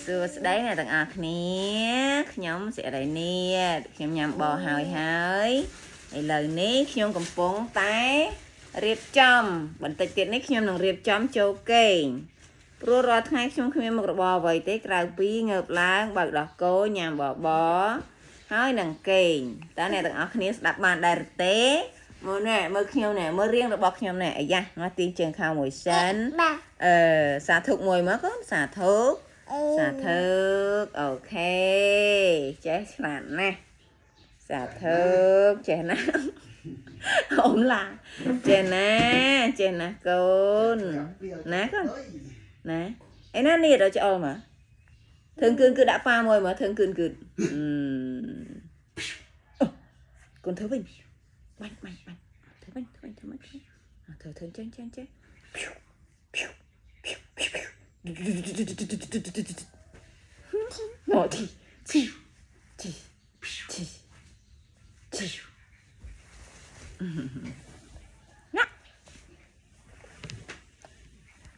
សួស្តីអ្នកទាំងអស់គ្នាខ្ញុំសិរីនេះខ្ញុំញ៉ាំបហើយឥឡូវនេះខ្ញុំកំពុងតែរៀបចំបន្តិចទៀតនេះខ្ញុំនឹងរៀបចំចូលគេងព្រោះរាល់ថ្ងៃខ្ញុំគ្មានមុខរបរអ្វីទេក្រៅពីងើបឡើងបើកដោះគោញ៉ាំបហើយនឹងគេងតើអ្នកទាំងអស់គ្នាស្ដាប់បានដែរទេមើលខ្ញុំណែមើលរៀងរបស់ខ្ញុំណែអាយ៉ាមកទាញជើងខោមួយសិនសាធុកមួយមកកូនសាធុកអូខេចេះឆ្លាតណាស់សាធុកចេះណាអូនឡាចេះណាកូនណាកូនណាឯណានេះដល់ច្អល់មកធឹងគឺដាក់ប៉ាមួយមកធឹងគឺកូនធ្វើវិញបាញ់ធ្វើវិញធ្វើចេញមកទី